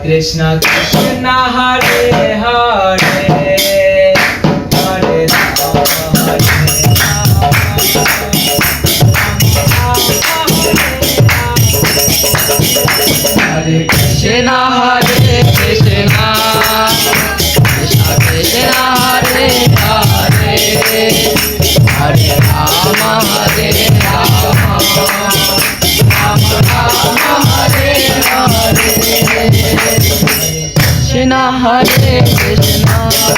Krishna Krishna Hare Hare Hare Rama Hare Krishna Hare Krishna Krishna Krishna Hare Hare Hare Rama Hare Rama Rama Rama Hare Hare Krishna Hare Krishna Hare